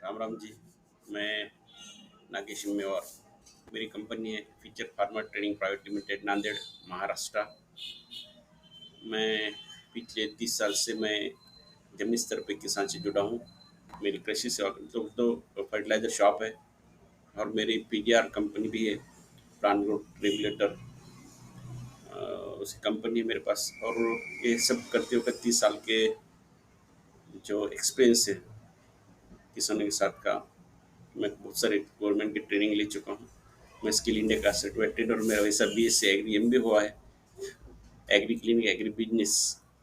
राम राम जी। मैं नागेश मेवार। मेरी कंपनी है feature farmer trading private limited, Nanded, Maharashtra. मैं पिछले 30 साल से मैं जमीनी स्तर पे किसान से जुड़ा हूँ। मेरी कृषि से तो फर्टिलाइजर शॉप है और मेरी पीजीआर कंपनी भी है, प्लांट ग्रोथ रेगुलेटर। उसी कंपनी है मेरे पास। और ये सब करते हुए 30 साल के जो एक्सपीरियंस है किसानों के साथ का, मैं बहुत सारे गवर्नमेंट की ट्रेनिंग ले चुका हूँ। मैं स्किल इंडिया का सर्टिफिकेट और मेरा वैसा BSc एग्री एम भी हुआ है। एग्री क्लिनिक, एग्री बिजनेस,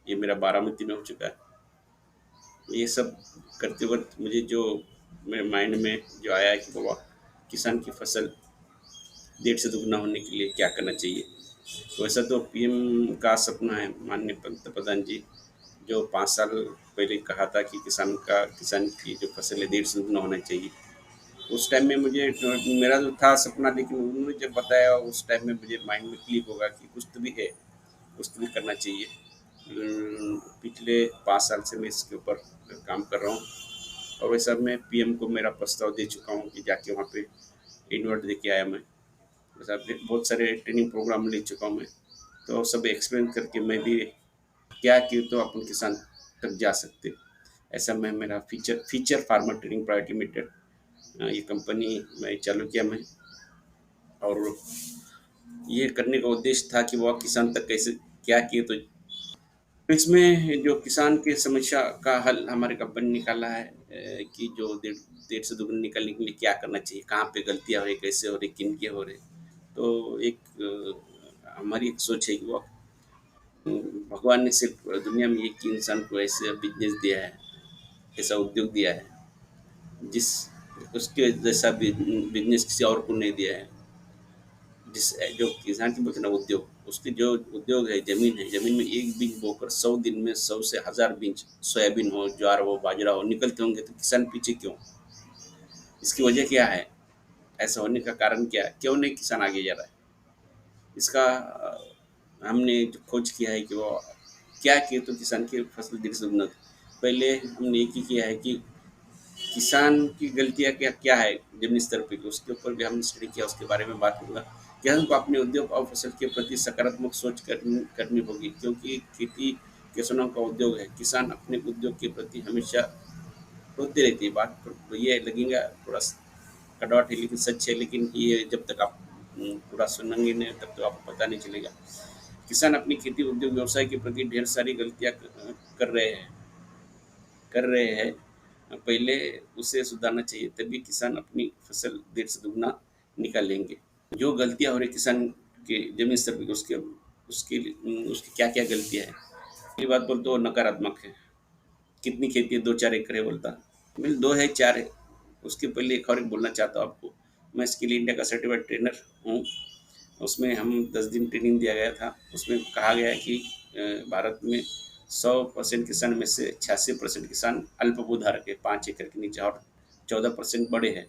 ये मेरा बारामती में हो चुका है। ये सब करते वक्त मुझे जो मेरे माइंड में जो आया है कि बाबा किसान की फसल 1.5 से दुगना होने के लिए क्या करना चाहिए। तो वैसा तो PM का सपना है, माननीय पंतप्रधान जी, जो 5 साल पहले कहा था कि किसान की जो फसल है 1.5 से दुगना होना चाहिए। उस टाइम में मुझे मेरा जो था सपना, लेकिन उन्होंने जब बताया उस टाइम में मुझे माइंड में क्लिक होगा कि कुछ तो भी है, कुछ तो भी करना चाहिए। पिछले 5 साल से मैं इसके ऊपर काम कर रहा हूँ। और वैसा मैं PM को मेरा प्रस्ताव दे चुका हूँ कि जाके वहाँ पे इन्वर्ट दे के आया मैं। वैसा फिर बहुत सारे ट्रेनिंग प्रोग्राम ले चुका हूँ मैं। तो सब एक्सप्लेन करके मैं भी क्या कि तो अपन किसान तक जा सकते। ऐसा मैं मेरा feature feature farmer training private limited, ये कंपनी मैं चालू किया मैं। और ये करने का उद्देश्य था कि वह किसान तक कैसे क्या किए। तो इसमें जो किसान की समस्या का हल हमारी कंपनी निकाला है, कि जो डेढ़ डेढ़ से दुगनी निकलने के लिए क्या करना चाहिए, कहाँ पे गलतियाँ हो रही, कैसे हो रही, किन के हो रहे। तो एक हमारी एक सोच है कि वो भगवान ने सिर्फ दुनिया में एक ही इंसान को ऐसे बिजनेस दिया है, ऐसा उद्योग दिया है जिस उसके जैसा बिजनेस किसी और को नहीं दिया है। जिस जो किसान की बोलते हैं ना उद्योग, उसकी जो उद्योग है, जमीन है, जमीन में एक बीज बोकर 100 दिन में 100 से 1000 बीज सोयाबीन हो, ज्वार हो, बाजरा हो निकलते होंगे, तो किसान पीछे क्यों? इसकी वजह क्या है? ऐसा होने का कारण क्या है? क्यों नहीं किसान आगे जा रहा है? इसका हमने जो खोज किया है कि वो क्या किए तो किसान की फसल धीरे से उन्नत। पहले हमने एक ही किया है कि किसान की गलतियाँ क्या क्या है जमीनी स्तर पे, उसके ऊपर भी हमने स्टडी किया, उसके बारे में बात करूँगा कि हमको अपने उद्योग और फसल के प्रति सकारात्मक सोच करनी होगी, क्योंकि खेती किसानों का उद्योग है। किसान अपने उद्योग के प्रति हमेशा होती रहती है बात। तो ये लगेगा थोड़ा कड़वाट है लेकिन सच है। लेकिन ये जब तक आप पूरा सुनेंगे नहीं तब तो आपको पता नहीं चलेगा। किसान अपनी खेती उद्योग व्यवसाय के प्रति ढेर सारी गलतियाँ कर रहे हैं कर रहे हैं। पहले उसे सुधारना चाहिए, तभी किसान अपनी फसल देर से दुगना निकालेंगे। जो गलतियाँ हो रही किसान के जमीन स्तर पे, उसके उसके उसकी क्या क्या गलतियाँ हैं। पहली बात बोल तो नकारात्मक है। कितनी खेती है? 2-4 एकड़ है बोलता। मिल 2 है 4 है। उसके पहले एक और एक बोलना चाहता हूँ आपको। मैं स्किल इंडिया का सर्टिफाइड ट्रेनर हूँ। उसमें हम 10 दिन ट्रेनिंग दिया गया था। उसमें कहा गया है कि भारत में 100% किसान में से 86% किसान अल्प भूधारक है, 5 एकड़ के नीचे, और 14% बड़े हैं।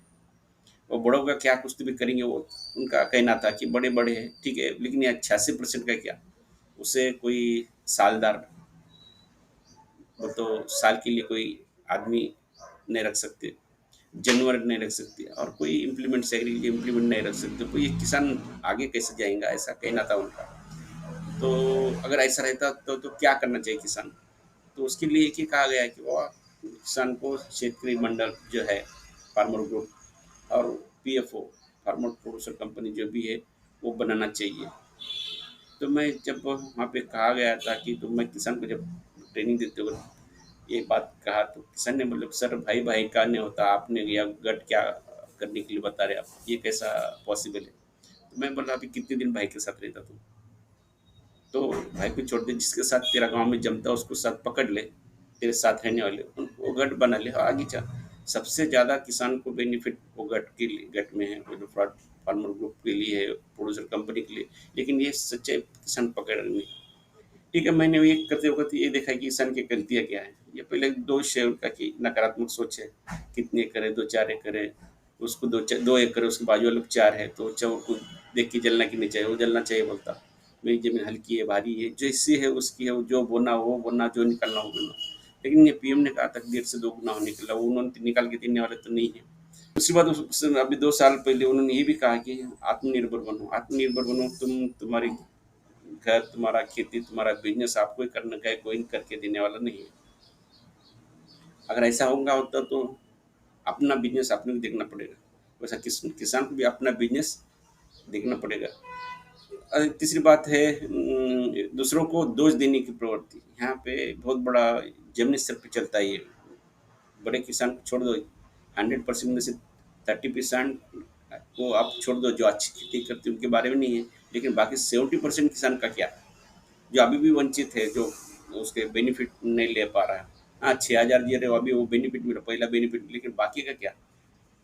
वो बड़ों का क्या कुछ तो भी करेंगे, वो उनका कहना था कि बड़े बड़े हैं, ठीक है, लेकिन यह 86% का क्या? उसे कोई सालदार, वो तो साल के लिए कोई आदमी नहीं रख सकते, जानवर नहीं रख सकते, और कोई इम्प्लीमेंट सैलरी के इम्प्लीमेंट नहीं रख सकते। तो ये किसान आगे कैसे जाएगा, ऐसा कहना था उनका। तो अगर ऐसा रहता तो क्या करना चाहिए किसान? तो उसके लिए एक ही कहा गया है कि वो किसान को क्षेत्रीय मंडल जो है, फार्मर ग्रुप और PFO, फार्मर प्रोड्यूसर कंपनी जो भी है, वो बनाना चाहिए। तो मैं जब वहाँ पे कहा गया था कि तो मैं किसान को जब ट्रेनिंग देते हुए ये बात कहा, तो किसान ने मतलब सर भाई भाई का नहीं होता, आपने या गट क्या करने के लिए बता रहे आप, ये कैसा पॉसिबल है? तो मैं बोला अभी कितने दिन भाई के साथ रहता तू? तो भाई को छोड़ दे, जिसके साथ तेरा गांव में जमता है उसको साथ पकड़ ले, तेरे साथ रहने वाले उनको गठ बना ले और आगे चल। सबसे ज़्यादा किसान को बेनिफिट वो गठ के लिए, गठ में है, वो जो फार्मर ग्रुप के लिए है, प्रोड्यूसर कंपनी के लिए। लेकिन ये सच्चे किसान पकड़ नहीं। ठीक है, मैंने ये करते वक्त ये देखा कि किसान की गलतियाँ क्या है। ये पहले दोष है उनका कि नकारात्मक सोच है। कितने एकड़ है? 2-4 एकड़ है। उसको 2 एकड़ है, उसके बाजू वाले को 4 है, तो चौ को देख के जलना कि नहीं चाहिए, वो जलना चाहिए बोलता। मेरी ज़मीन हल्की है, भारी है, जैसी है उसकी है, जो बोना वो बोना, जो निकलना वो बोना। लेकिन ये पीएम ने कहा था 1.5 से 2 गुना होने के लिए, वो उन्होंने तो निकाल के देने वाले तो नहीं है। दूसरी बात, अभी 2 साल पहले उन्होंने ये भी कहा कि आत्मनिर्भर बनो, आत्मनिर्भर बनो, तुम्हारी घर, तुम्हारा खेती, तुम्हारा बिजनेस आपको ही करना का है, कोई करके देने वाला नहीं है। अगर ऐसा होगा होता तो अपना बिजनेस अपने को देखना पड़ेगा, वैसा किसान को भी अपना बिजनेस देखना पड़ेगा। तीसरी बात है, दूसरों को दोष देने की प्रवृत्ति यहाँ पे बहुत बड़ा जमीनी स्तर पे चलता है ये। बड़े किसान को छोड़ दो, 100% में से 30% को आप छोड़ दो जो अच्छी खेती करते हैं उनके बारे में नहीं है, लेकिन बाकी 70% किसान का क्या, जो अभी भी वंचित है, जो उसके बेनिफिट नहीं ले पा रहा है। हाँ, 6,000 दे रहे हो अभी, वो बेनिफिट मिला, पहला बेनिफिट, लेकिन बाकी का क्या,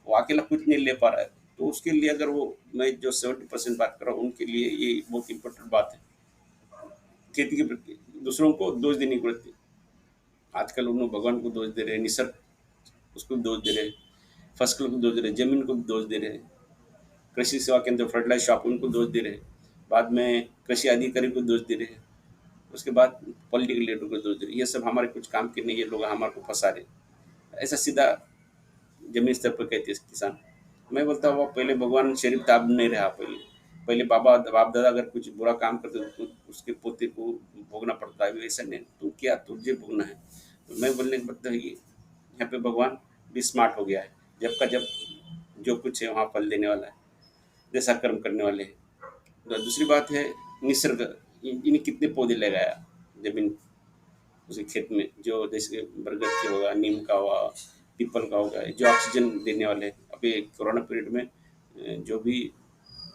वो अकेला कुछ नहीं ले पा रहा है। तो उसके लिए अगर वो, मैं जो 70% बात कर रहा हूँ उनके लिए ये बहुत इंपॉर्टेंट बात है, खेती के प्रति दूसरों को दोष देने की प्रति। आजकल उन लोग भगवान को दोष दे रहे हैं, निसर्ग उसको दोष दे रहे हैं, फसल को दोष दे रहे हैं, जमीन को दोष दे रहे हैं, कृषि सेवा केंद्र, फर्टिलाइजर शॉप उनको दोष दे रहे हैं, बाद में कृषि अधिकारी को दोष दे रहे हैं, उसके बाद पॉलिटिकल लीडर को दोष दे रहे हैं। ये सब हमारे कुछ काम के नहीं, ये लोग हमारे को फंसा रहे हैं। ऐसा सीधा जमीन स्तर पर कहते हैं किसान। मैं बोलता हूँ वो पहले भगवान शरीफ ताब नहीं रहा, पहले पहले बाबा बाप दादा अगर कुछ बुरा काम करते तो उसके पोते को भोगना पड़ता है, वैसा नहीं, तू क्या तुझे भोगना है। तो मैं बोलने का मतलब ये, यहाँ पे भगवान भी स्मार्ट हो गया है, जब का जब जो कुछ है वहाँ फल देने वाला है, जैसा कर्म करने वाले हैं। तो दूसरी बात है निसर्ग, इन्हें कितने पौधे लगाया जमीन, उसी खेत में, जो जैसे बरगद के होगा, नीम का हुआ, पीपल का होगा, जो ऑक्सीजन देने वाले हैं। अभी कोरोना पीरियड में जो भी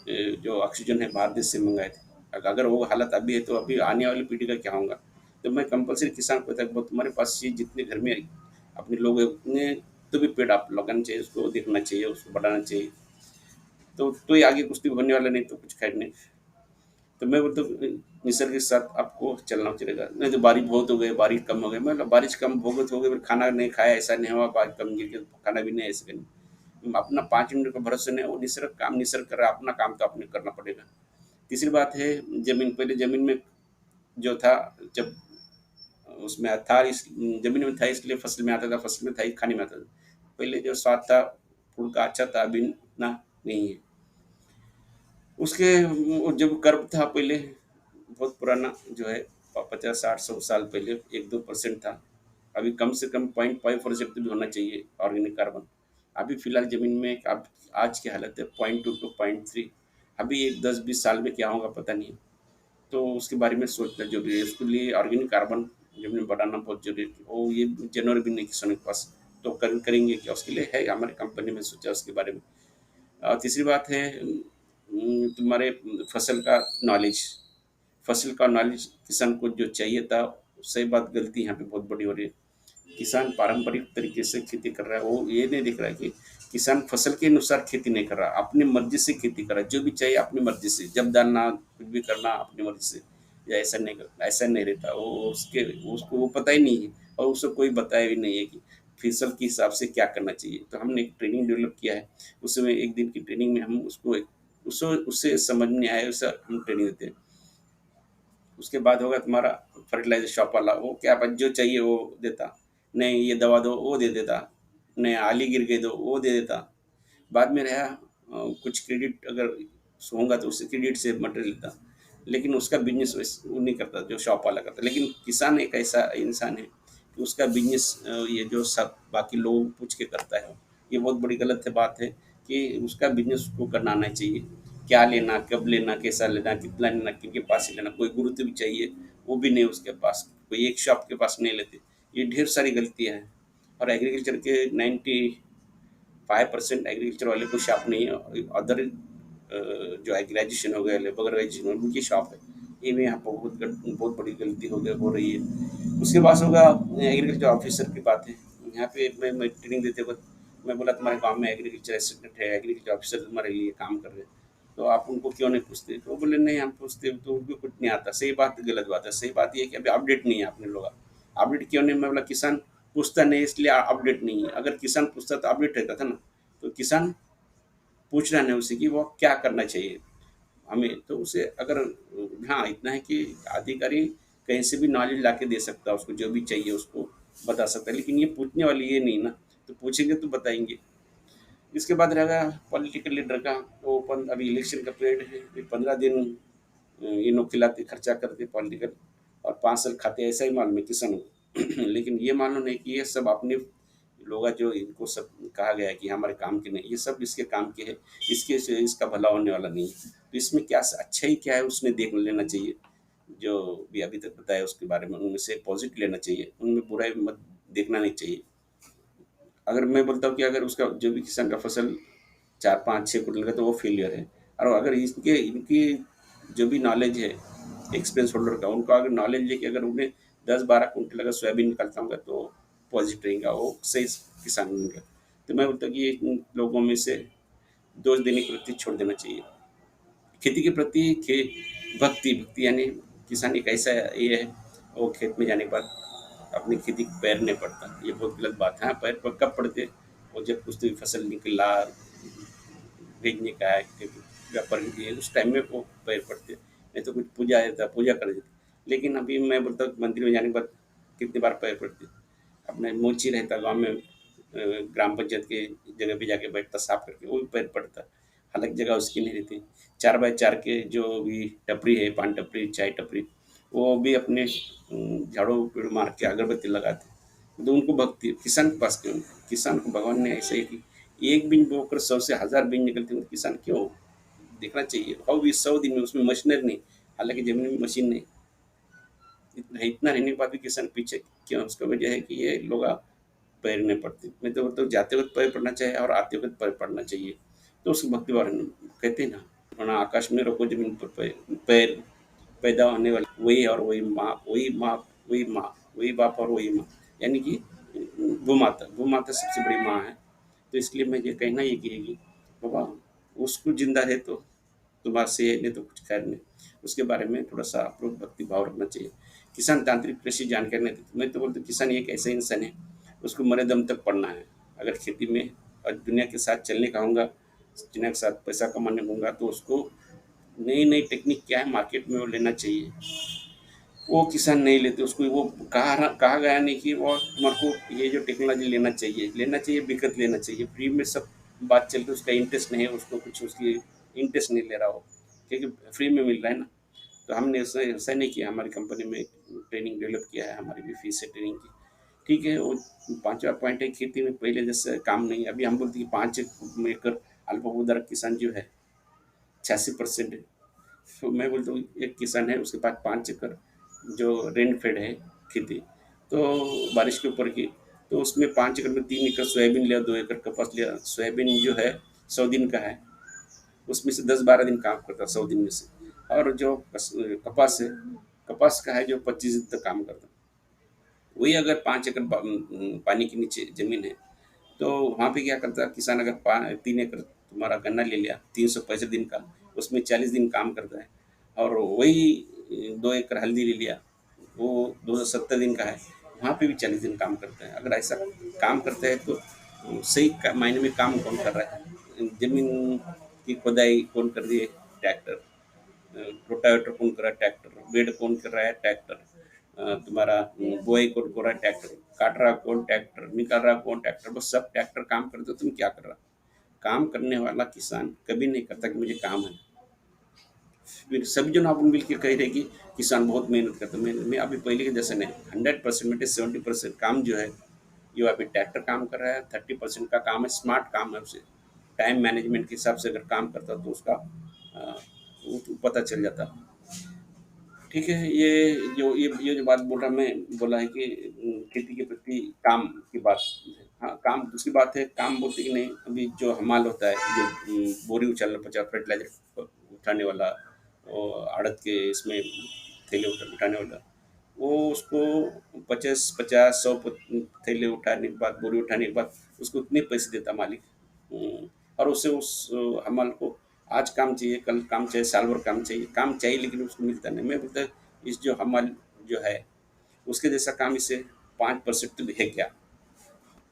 जो ऑक्सीजन है बाहर देश से मंगाए थे, अगर वो हालत अभी है तो अभी आने वाली पीढ़ी का क्या होगा। तो मैं कंपलसरी किसान को तक तुम्हारे पास ये जितने घर में अपने लोग हैं उतने तो भी पेड़ आप लगाना चाहिए, उसको देखना चाहिए, उसको बढ़ाना चाहिए। तो ये आगे कुछ भी होने वाला नहीं, तो कुछ खैर नहीं। तो मैं बोलता हूँ निसर्ग के साथ आपको चलना चलेगा। नहीं तो बारिश बहुत हो गई, बारिश कम हो गई, मतलब बारिश कम बहुत हो गई फिर खाना नहीं खाया, ऐसा नहीं हुआ, बारिश कम गिर गया खाना भी नहीं, ऐसे नहीं। अपना 5 मिनट का भरोसा नहीं, वो निसर्ग काम निसर्ग कर रहा है, अपना काम तो अपने करना पड़ेगा। तीसरी बात है जमीन, पहले जमीन में जो था, जब उसमें था इस जमीन में था इसलिए फसल में आता था, फसल में था खाने में आता था। पहले जो स्वाद था फूल का अच्छा था, अभी ना नहीं है। उसके वो जब कर्व था पहले, बहुत पुराना जो है, 50 60 100 साल पहले 1 2% था। अभी कम से कम 0.5% भी होना चाहिए ऑर्गेनिक कार्बन। अभी फिलहाल जमीन में अब आज की हालत है 0.2 टू 0.3। अभी एक 10 20 साल में क्या होगा पता नहीं। तो उसके बारे में सोचना जरूरी है, उसके लिए ऑर्गेनिक कार्बन जमीन में बढ़ाना बहुत जरूरी है। वो ये जानवर भी नहीं किसानों के पास, तो करेंगे क्या, उसके लिए है हमारी कंपनी में सोचा उसके बारे में। तीसरी बात है तुम्हारे फसल का नॉलेज, फसल का नॉलेज किसान को जो चाहिए था। सही बात, गलती यहाँ पे बहुत बड़ी हो रही है। किसान पारंपरिक तरीके से खेती कर रहा है, वो ये नहीं देख रहा है कि किसान फसल के अनुसार खेती नहीं कर रहा, अपनी मर्जी से खेती कर रहा है, जो भी चाहिए अपनी मर्जी से, जब डालना कुछ भी करना अपनी मर्जी से। या ऐसा नहीं कर, ऐसा नहीं रहता वो, उसके उसको वो पता ही नहीं है, और उसको कोई बताया भी नहीं है कि फसल के हिसाब से क्या करना चाहिए। तो हमने एक ट्रेनिंग डेवलप किया है, उसमें एक दिन की ट्रेनिंग में हम उसको उससे उससे समझ में आया वैसा हम ट्रेनिंग देते हैं। उसके बाद होगा तुम्हारा फर्टिलाइजर शॉप वाला, वो क्या बस जो चाहिए वो देता, नहीं ये दवा दो वो दे देता, नहीं आली गिर गई दो वो दे देता। बाद में रहा कुछ क्रेडिट अगर होगा तो उससे क्रेडिट से मटेरियल लेता, लेकिन उसका बिजनेस वो नहीं करता जो शॉप वाला करता। लेकिन किसान एक ऐसा इंसान है कि उसका बिजनेस ये जो सब बाकी लोग पूछ के करता है, ये बहुत बड़ी गलत है बात है कि उसका बिजनेस को करना आना चाहिए। क्या लेना, कब लेना, कैसा लेना, कितना लेना, किनके पास से लेना, कोई गुरुत्व भी चाहिए, वो भी नहीं उसके पास, कोई एक शॉप के पास नहीं लेते। ये ढेर सारी गलतियाँ हैं। और एग्रीकल्चर के 95% एग्रीकल्चर वाले को शॉप नहीं है, अदर जो है ग्रेजुएशन हो गया, लेबर ग्रेजुएशन हो, उनकी शॉप है। ये में यहाँ पर बहुत बड़ी गलती हो रही है। उसके बाद होगा एग्रीकल्चर ऑफिसर की बात है। यहाँ पे मैं ट्रेनिंग देते वक्त मैं बोला तुम्हारे गांव में एग्रीकल्चर असिस्टेंट है, एग्रीकल्चर ऑफिसर तुम्हारे लिए काम कर रहे हैं, तो आप उनको क्यों नहीं पूछते। तो वो बोले नहीं हम पूछते तो उनको कुछ नहीं आता। सही बात गलत बात है, सही बात ये है कि अभी अपडेट नहीं है अपने लोग। अपडेट क्यों नहीं, मैं बोला किसान पूछता नहीं इसलिए अपडेट नहीं है। अगर किसान पूछता तो अपडेट रहता था ना। तो किसान पूछ रहा है उसे कि वो क्या करना चाहिए हमें, तो उसे अगर, हाँ इतना है कि अधिकारी कहीं से भी नॉलेज ला के दे सकता है उसको, जो भी चाहिए उसको बता सकता है, लेकिन ये पूछने वाली ये नहीं ना, तो पूछेंगे तो बताएंगे। इसके बाद रहेगा पॉलिटिकल लीडर का, वो अभी इलेक्शन का पीरियड है, ये 15 दिन इनो खिलाते खर्चा करते पॉलिटिकल, और 5 साल खाते, ऐसा ही मालूम है किसानों को। लेकिन ये मालूम नहीं कि ये सब अपने लोग जो इनको सब कहा गया है कि हमारे काम के नहीं, ये सब इसके काम के है, इसके से इसका भला होने वाला नहीं है। तो इसमें क्या अच्छा ही क्या है उसने देख लेना चाहिए, जो भी अभी तक बताया उसके बारे में, उनमें से पॉजिटिव लेना चाहिए, उनमें बुराई मत देखना नहीं चाहिए। अगर मैं बोलता हूँ कि अगर उसका जो भी किसान का फसल 4 5 6 कुंटल का, तो वो फेलियर है। और अगर इनके इनकी जो भी नॉलेज है एक्सपीरियंस होल्डर का, उनको अगर नॉलेज लेके अगर उन्हें 10 12 कुंटल अगर सोयाबीन निकलता होगा, तो पॉजिटिव रहेगा, वो सही किसान बनेगा। तो मैं बोलता हूँ कि इन लोगों में से दोष देने की वृत्ति छोड़ देना चाहिए। खेती के प्रति भक्ति भक्ति यानी किसान एक ऐसा ये है, वो खेत में जाने के बाद अपनी खेती को पैर नहीं पड़ता, ये बहुत गलत बात है। हाँ, पैर पर कब पड़ते, वो जब कुछ तो फसल निकला भेजने का है, व्यापार के लिए, उस टाइम में वो पैर पड़ते, नहीं तो कुछ पूजा है पूजा कर देते। लेकिन अभी मैं बोलता हूँ मंदिर में जाने के बाद कितनी बार पैर पड़ते, अपने मोची रहता गांव में, ग्राम पंचायत के जगह पे जाके बैठता साफ करके, वो भी पैर पड़ता। हालांकि जगह उसकी नहीं रहती, 4 बाय 4 के जो भी टपरी है, पान टपरी चाय टपरी, वो भी अपने झाड़ू पेड़ मार के अगरबत्ती लगाते, तो उनको भक्ति किसान के पास क्यों? किसान को भगवान ने ऐसे ही कि एक बीज बोकर 100 से 1000 बीज निकलते हैं, तो किसान क्यों देखना चाहिए? और भी 100 दिन में उसमें मशीनरी नहीं, हालांकि जमीन में मशीन नहीं, इतना रहने के बाद भी किसान पीछे क्यों? उसका वजह है कि ये लोग पैर नहीं पड़ते। मैं तो बोलता हूँ जाते वक्त पैर पड़ना चाहिए और आते वक्त पैर पड़ना चाहिए, तो उसकी भक्ति बारे में कहते हैं ना, वरना आकाश में रखो जमीन पर पैर, पैदा होने वाली वही है, और वही माँ, वही माँ, वही माँ, वही बाप और वही माँ, यानी कि भूमाता, भूमाता सबसे बड़ी माँ है। तो इसलिए मैं ये कहना ये कि बाबा, उसको जिंदा है तो तुम्हारा से है, नहीं तो कुछ खैर नहीं। उसके बारे में थोड़ा सा आप लोग भक्ति भाव रखना चाहिए। किसान तांत्रिक कृषि जानकारी नहीं देते, मैं तो बोलता हूँ किसान एक ऐसा इंसान है, उसको मरे दम तक पढ़ना है। अगर खेती में और दुनिया के साथ चलने का होगा, दुनिया के साथ पैसा कमाने होगा, तो उसको नई नई टेक्निक क्या है मार्केट में वो लेना चाहिए। वो किसान नहीं लेते उसको, वो कहा गया नहीं कि वो तुम्हारे को ये जो टेक्नोलॉजी लेना चाहिए बिकत लेना चाहिए, फ्री में सब बात चल रही, उसका इंटरेस्ट नहीं है, उसको कुछ उसकी इंटरेस्ट नहीं ले रहा हो, क्योंकि फ्री में मिल रहा है ना। तो हमने ऐसा ऐसा नहीं किया, हमारी कंपनी में ट्रेनिंग डेवलप किया है, हमारी भी फीस है ट्रेनिंग की। ठीक है, वो 5वां पॉइंट है, खेती में पहले जैसे काम नहीं है। अभी हम बोलते हैं कि 5 एकड़ अल्प भूधारक किसान जो है 86% है। तो मैं बोलता हूँ एक किसान है उसके पास 5 एकड़ जो रेन फेड है खेती, तो बारिश के ऊपर की, तो उसमें 5 एकड़ में 3 एकड़ सोयाबीन लिया, 2 एकड़ कपास लिया। सोयाबीन जो है 100 दिन का है, उसमें से 10 12 दिन काम करता है 100 दिन में से। और जो कपास है, कपास का है जो 25 दिन तक काम करता है। वही अगर 5 एकड़ पानी के नीचे जमीन है, तो वहाँ पे क्या करता है किसान, अगर 3 एकड़ तुम्हारा गन्ना ले लिया 365 दिन का, उसमें 40 दिन काम करता है। और वही 2 एकड़ हल्दी ले लिया, वो 270 दिन का है, वहाँ पे भी 40 दिन काम करता है। अगर ऐसा काम करता है तो सही मायने में काम कौन कर रहा है? जमीन की खुदाई कौन कर रही है? ट्रैक्टर। रोटावेटर कौन कर रहा है? ट्रैक्टर। बेड कौन कर रहा है? ट्रैक्टर। तुम्हारा बुआई कौन कर रहा है? ट्रैक्टर। काट रहा कौन? ट्रैक्टर। निकाल रहा कौन? ट्रैक्टर। बस सब ट्रैक्टर काम करते, हो तुम क्या कर रहा? काम करने वाला किसान कभी नहीं करता कि मुझे काम है। फिर सभी जन आप मिल के कह रहे कि किसान बहुत मेहनत करता है। मैं अभी पहले के जैसे नहीं, 100% में 70% काम जो है, ये अभी ट्रैक्टर काम कर रहा है, 30% का काम है स्मार्ट काम है, उसे टाइम मैनेजमेंट के हिसाब से अगर काम करता तो उसका वो तो पता चल जाता। ठीक है, ये जो बात बोल रहा मैं बोला है कि खेती के प्रति काम की बात है। हाँ, काम दूसरी बात है, काम बोलते कि नहीं, अभी जो हमाल होता है, जो बोरी उछालना 50 फर्टिलाइजर उठाने वाला, वो आड़त के इसमें थैले उठाने वाला, वो उसको 50 50 100 थैले उठाने के बाद, बोरी उठाने के बाद उसको उतने पैसे देता मालिक। और उससे उस हमाल को आज काम चाहिए, कल काम चाहिए, साल भर काम चाहिए, लेकिन उसको मिलता नहीं। मैं बोलता इस जो हमाल जो है, उसके जैसा काम इसे 5% तो भी है क्या?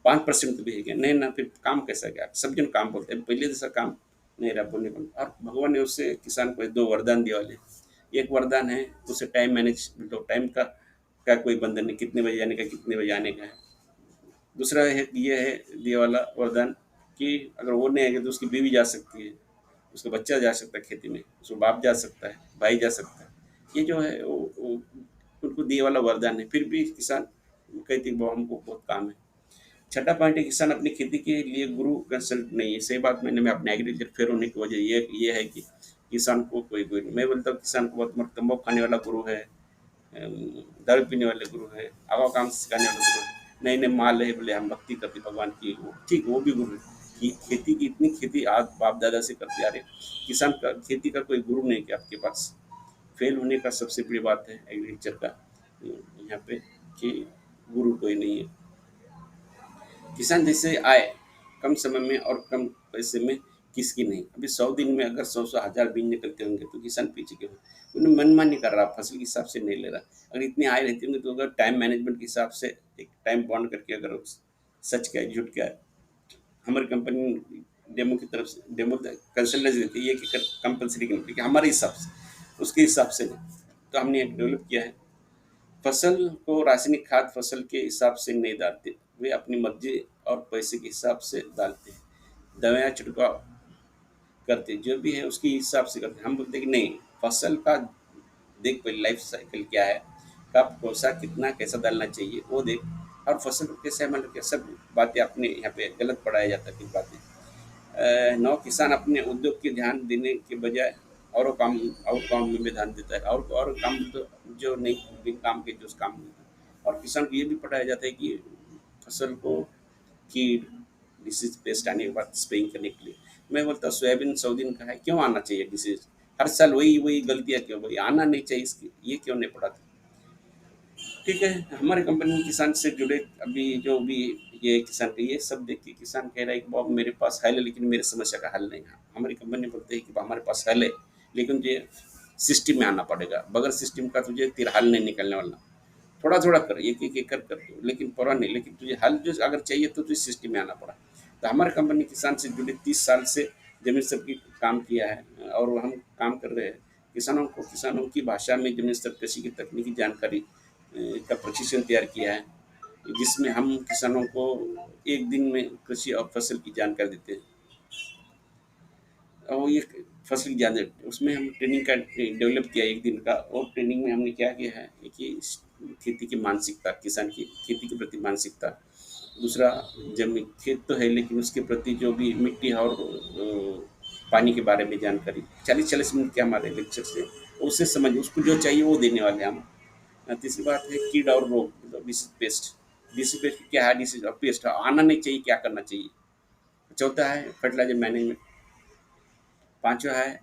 5% तो भी है क्या? नहीं ना, फिर काम कैसा क्या? सब जन काम बोलते हैं, पहले जैसा काम नहीं रहा बोलने को। और भगवान ने उससे किसान को 2 वरदान दिया वाले। एक वरदान है उसे टाइम मैनेज, मतलब टाइम का का कोई बंधन नहीं, कितने बजे जाने का, कितने बजे आने का है। दूसरा है ये है दिए वाला वरदान कि अगर वो नहीं आएगा तो उसकी बीवी जा सकती है, उसका बच्चा जा सकता है खेती में, उसका बाप जा सकता है, भाई जा सकता है। ये जो है वो उनको दिए वाला वरदान है। फिर भी किसान कहते हैं, "वो हमको बहुत काम है।" छठा पॉइंट है, किसान अपनी खेती के लिए गुरु कंसल्ट नहीं है। सही बात, मैंने मैं अपने एग्रीकल्चर फेयर होने की वजह ये है कि किसान को कोई गुरु नहीं। मैं बोलता हूँ किसान को बहुत तंबाकू खाने वाला गुरु है, दारू पीने वाले गुरु है, आवा काम सिखाने वाले गुरु है, नए नए माल है बोले हम भक्ति करते भगवान की, वो ठीक, वो भी गुरु है। कि खेती की इतनी खेती आज बाप दादा से करते आ रहे, किसान का खेती का कोई गुरु नहीं कि आपके पास। फेल होने का सबसे बड़ी बात है एग्रीकल्चर का यहाँ पे कि गुरु कोई नहीं है। किसान जैसे आए कम समय में और कम पैसे में, किसकी नहीं। अभी 100 दिन में अगर 100 1,000 बीज निकलते होंगे तो किसान पीछे क्यों है? उन्हें मनमानी कर रहा, फसल के हिसाब से नहीं ले रहा। अगर इतनी आय रहती होंगी तो अगर टाइम मैनेजमेंट के हिसाब से एक टाइम बॉन्ड करके, अगर सच क्या है झूठ क्या है, हमारी कंपनी डेमो की तरफ से डेमो कंसल्टेंसी देती है, ये कि कंपलसरी नहीं, लेकिन हमारे हिसाब से, उसके हिसाब से नहीं। तो हमने एक डेवलप किया है, फसल को रासायनिक खाद फसल के हिसाब से नहीं डालते, वे अपनी मर्जी और पैसे के हिसाब से डालते हैं। दवाएं छिड़काव करते, जो भी है उसके हिसाब से करते। हम बोलते हैं कि नहीं, फसल का देख, पहले लाइफ साइकिल क्या है, कब कौन सा कितना कैसा डालना चाहिए वो देख, और फसल को कैसे मतलब क्या, सब बातें अपने यहाँ पे गलत पढ़ाया जाता है। कुछ बातें नौ किसान अपने उद्योग के ध्यान देने के बजाय और काम में भी ध्यान देता है, और काम तो जो नहीं बिन काम के जो उस काम में। और किसान को ये भी पढ़ाया जाता है कि फसल को कीट डिसीज पेस्ट आने के बाद स्प्रेइंग करने के लिए। मैं बोलता हूँ सोयाबीन 100 दिन का है, क्यों आना चाहिए डिसीज? हर साल वही वही गलतियाँ क्यों, वही आना नहीं चाहिए इसकी, ये क्यों नहीं पढ़ाते? ठीक है, हमारे कंपनी में किसान से जुड़े अभी जो भी ये किसान का ये सब देख के किसान कह रहा है कि बाबू मेरे पास हल है लेकिन मेरी समस्या का हल नहीं है। हमारी कंपनी बोलते है कि हमारे पास हल है लेकिन तुझे सिस्टम में आना पड़ेगा, बगैर सिस्टम का तुझे तेरा हल नहीं निकलने वाला। थोड़ा थोड़ा कर, एक एक एक कर लेकिन परवाह नहीं, लेकिन तुझे हल जो अगर चाहिए तो तुझे सिस्टम में आना पड़ा। तो हमारे कंपनी किसान से जुड़े 30 साल से जमीन सबकी काम किया है और हम काम कर रहे हैं। किसानों की भाषा में जमीन स्तर कृषि की तकनीकी जानकारी का प्रशिक्षण तैयार किया है, जिसमें हम किसानों को एक दिन में कृषि और फसल की जानकारी देते हैं। और ये फसल की जानकारी उसमें हम ट्रेनिंग का डेवलप किया एक दिन का, और ट्रेनिंग में हमने क्या किया है कि खेती की मानसिकता, किसान की खेती के प्रति मानसिकता। दूसरा, जमीन खेत तो है लेकिन उसके प्रति जो भी मिट्टी और पानी के बारे में जानकारी 40-40 मिनट के हमारे लेक्चर से उससे समझ, उसको जो चाहिए वो देने वाले हैं हम। तीसरी बात है कीड और रोग, डिसीज पेस्ट। डिसीज पेस्ट क्या है, डिसीज और पेस्ट आना नहीं चाहिए, क्या करना चाहिए। चौथा है फर्टिलाइजर मैनेजमेंट। पांचवा है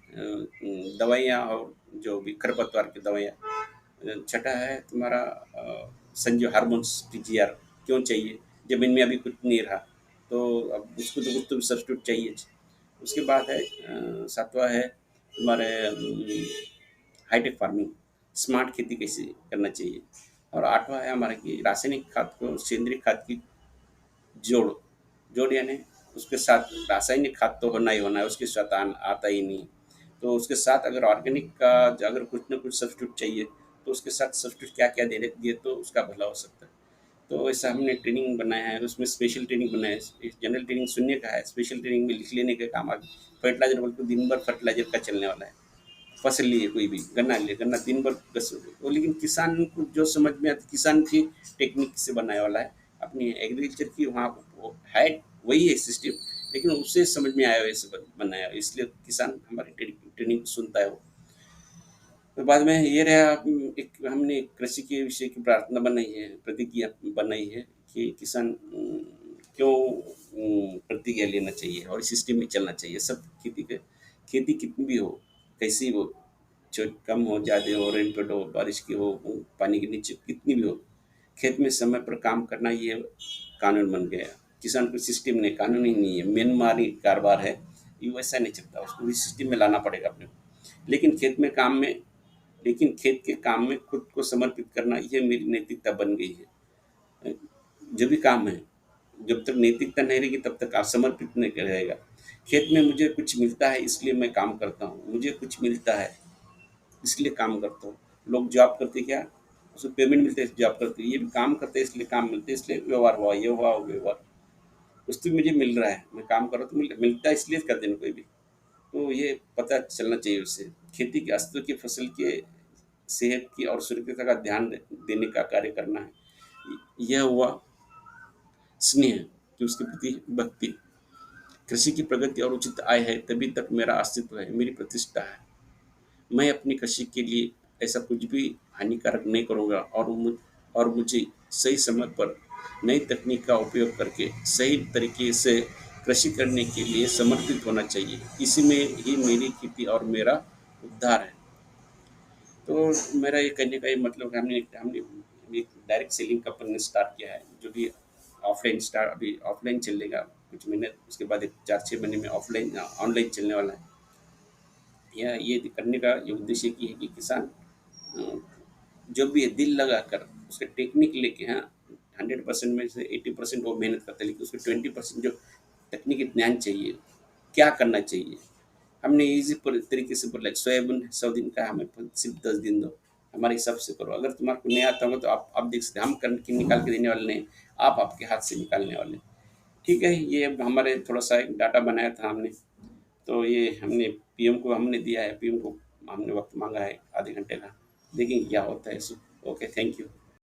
दवाइयाँ और जो भी खरपतवार की दवाइयाँ। छठा है तुम्हारा संजो हार्मोन्स पीजीआर क्यों चाहिए, जमीन में अभी कुछ नहीं रहा तो अब उसको तो कुछ तो सब्स्टिट्यूट चाहिए। उसके बाद है सातवां है तुम्हारे हाईटेक फार्मिंग, स्मार्ट खेती कैसे करना चाहिए। और आठवां है हमारा कि रासायनिक खाद को सेंद्रीय खाद की जोड़, जोड़ यानी उसके साथ रासायनिक खाद तो होना ही होना है, उसके साथ आता ही नहीं। तो उसके साथ अगर ऑर्गेनिक का अगर कुछ ना कुछ सब्स्टिट्यूट चाहिए तो उसके साथ सब्स्टिट्यूट क्या क्या दे दिए तो उसका भला हो सकता है। तो ऐसा हमने ट्रेनिंग बनाया है, उसमें स्पेशल ट्रेनिंग बनाया है। जनरल ट्रेनिंग सुनने का है, स्पेशल ट्रेनिंग में लिख लेने का काम। आगे फर्टिलाइजर बोल तो दिन भर फर्टिलाइजर का चलने वाला है। फसल लिए कोई भी गन्ना लिए, गन्ना दिन भर वो, लेकिन किसान को जो समझ में आता, किसान की टेक्निक से बनाने वाला है अपनी एग्रीकल्चर की, वहाँ वो है वही है सिस्टम, लेकिन उससे समझ में आया वैसे बनाया, इसलिए किसान हमारी ट्रेनिंग सुनता है वो। तो बाद में ये रहा, एक हमने एक कृषि के विषय की प्रार्थना बनाई है, प्रतिज्ञा बनाई है कि किसान क्यों प्रतिज्ञा लेना चाहिए और सिस्टम में चलना चाहिए। सब खेती कितनी भी हो, कैसी हो, कम हो, ज़्यादा हो, रेनफेड हो, बारिश की हो, पानी के नीचे कितनी भी हो, खेत में समय पर काम करना ये कानून बन गया। किसान को सिस्टम नहीं, कानून ही नहीं है, मनमानी कारोबार है, ये वैसा नहीं चलता, उसको भी सिस्टम में लाना पड़ेगा अपने को। लेकिन खेत में काम में लेकिन खेत के काम में खुद को समर्पित करना, ये मेरी नैतिकता बन गई है। जो भी काम है, जब तक नैतिकता नहीं रहेगी तब तक आप समर्पित नहीं रहेगा। खेत में मुझे कुछ मिलता है इसलिए मैं काम करता हूँ, मुझे कुछ मिलता है इसलिए काम करता हूँ। लोग जॉब करते क्या, उसको पेमेंट मिलते है जॉब करते, ये भी काम करते हैं इसलिए काम मिलते हैं, इसलिए व्यवहार हुआ, ये हुआ वो व्यवहार। कुछ तो मुझे मिल रहा है, मैं काम कर रहा हूँ तो मिलता है, इसलिए कर देना कोई भी। तो ये पता चलना चाहिए उससे। खेती के अस्तित्व की, फसल के सेहत की और सुरक्षितता का ध्यान देने का कार्य करना है। यह हुआ स्नेह, कि उसके प्रति भक्ति। कृषि की प्रगति और उचित आय है तभी तक मेरा अस्तित्व है, मेरी प्रतिष्ठा है। मैं अपनी कृषि के लिए ऐसा कुछ भी हानिकारक नहीं करूँगा, और मुझे सही समय पर नई तकनीक का उपयोग करके सही तरीके से कृषि करने के लिए समर्पित होना चाहिए। इसी में ही मेरी खेती और मेरा उद्धार है। तो मेरा ये कहने का ये मतलब है, हमने हमने एक डायरेक्ट सेलिंग कंपनी स्टार्ट किया है, जो कि ऑफलाइन स्टार्ट, अभी ऑफलाइन चलेगा कुछ महीने, उसके बाद एक 4-6 महीने में ऑफलाइन ऑनलाइन चलने वाला है। यह ये करने का ये उद्देश्य की है कि किसान अ, जो भी है दिल लगाकर उसके टेक्निक लेके, हाँ, 100% में से 80% वो मेहनत करता है, लेकिन उसको 20% जो तकनीकी ज्ञान चाहिए, क्या करना चाहिए। हमने ईज़ी पर तरीके से बोला, सोयाबीन 100 दिन का, हमें सिर्फ 10 दिन दो, हमारे हिसाब से करो। अगर तुम्हारे को नहीं आता होगा तो आप देख सकते हैं, हम करके निकाल के देने वाले नहीं, आप आपके हाथ से निकालने वाले। ठीक है, ये अब हमारे थोड़ा सा एक डाटा बनाया था हमने, तो ये हमने पीएम को हमने दिया है, पीएम को हमने वक्त मांगा है आधे घंटे का, देखेंगे क्या होता है इसमें। Okay, thank you.